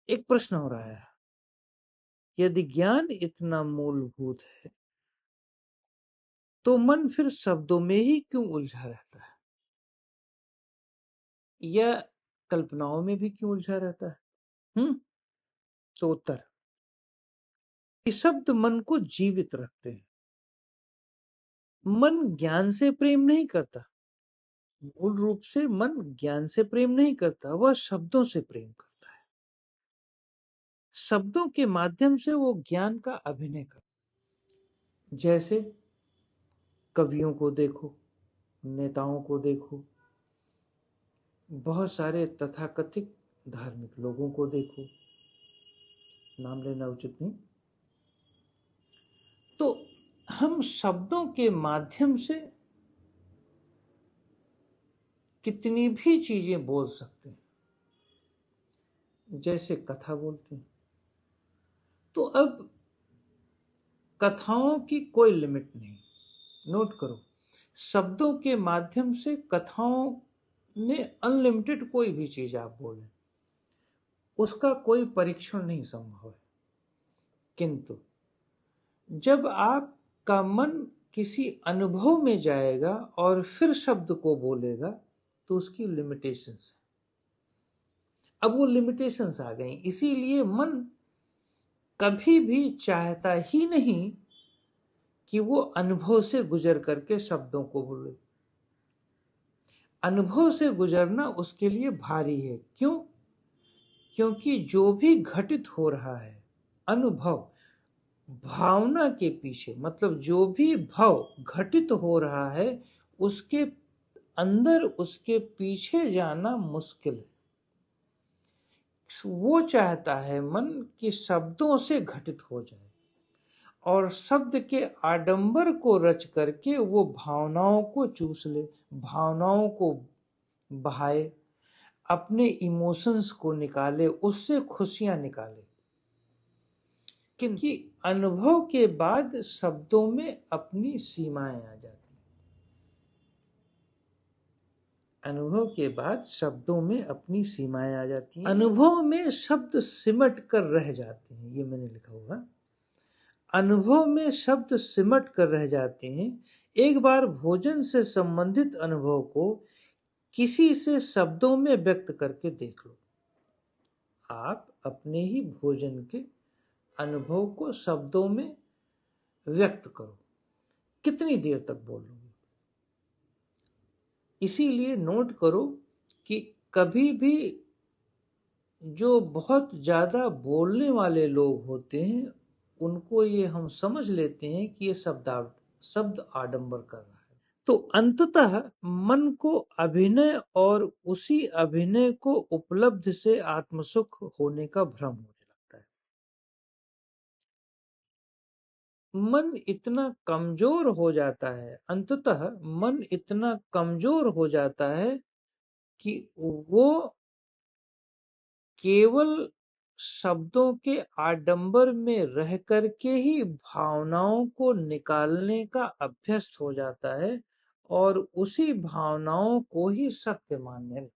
एक प्रश्न हो रहा है, यदि ज्ञान इतना मूलभूत है तो मन फिर शब्दों में ही क्यों उलझा रहता है, या कल्पनाओं में भी क्यों उलझा रहता है? तो उत्तर कि शब्द मन को जीवित रखते हैं। मन ज्ञान से प्रेम नहीं करता। मूल रूप से मन ज्ञान से प्रेम नहीं करता, वह शब्दों से प्रेम करता है। शब्दों के माध्यम से वो ज्ञान का अभिनय करता। जैसे कवियों को देखो, नेताओं को देखो, बहुत सारे तथाकथित धार्मिक लोगों को देखो, नाम लेना उचित नहीं। तो हम शब्दों के माध्यम से कितनी भी चीजें बोल सकते हैं। जैसे कथा बोलते हैं, तो अब कथाओं की कोई लिमिट नहीं। नोट करो, शब्दों के माध्यम से कथाओं में अनलिमिटेड कोई भी चीज आप बोलें, उसका कोई परीक्षण नहीं संभव है। किंतु जब आपका मन किसी अनुभव में जाएगा और फिर शब्द को बोलेगा, तो उसकी लिमिटेशंस है। अब वो लिमिटेशंस आ गई, इसीलिए मन कभी भी चाहता ही नहीं कि वो अनुभव से गुजर करके शब्दों को बोले। अनुभव से गुजरना उसके लिए भारी है। क्यों? क्योंकि जो भी घटित हो रहा है अनुभव, भावना के पीछे, मतलब जो भी भाव घटित हो रहा है उसके अंदर, उसके पीछे जाना मुश्किल है। वो चाहता है मन कि शब्दों से घटित हो जाए और शब्द के आडंबर को रच करके वो भावनाओं को चूस ले, भावनाओं को बहाए, अपने इमोशंस को निकाले, उससे खुशियां निकाले। क्योंकि अनुभव के बाद शब्दों में अपनी सीमाएं आ जाती हैं। अनुभव के बाद शब्दों में अपनी सीमाएं आ जाती हैं। अनुभव में शब्द सिमट कर रह जाते हैं, ये मैंने लिखा हुआ। अनुभव में शब्द सिमट कर रह जाते हैं। एक बार भोजन से संबंधित अनुभव को किसी से शब्दों में व्यक्त करके देख लो। आप अपने ही भोजन के अनुभव को शब्दों में व्यक्त करो, कितनी देर तक बोलोगे? इसीलिए नोट करो कि कभी भी जो बहुत ज्यादा बोलने वाले लोग होते हैं उनको ये हम समझ लेते हैं कि ये शब्द आडंबर कर रहा है। तो अंततः मन को अभिनय और उसी अभिनय को उपलब्ध से आत्मसुख होने का भ्रम होने लगता है। मन इतना कमजोर हो जाता है, अंततः मन इतना कमजोर हो जाता है कि वो केवल शब्दों के आडंबर में रह करके ही भावनाओं को निकालने का अभ्यस्त हो जाता है और उसी भावनाओं को ही सत्य मानने लगता है।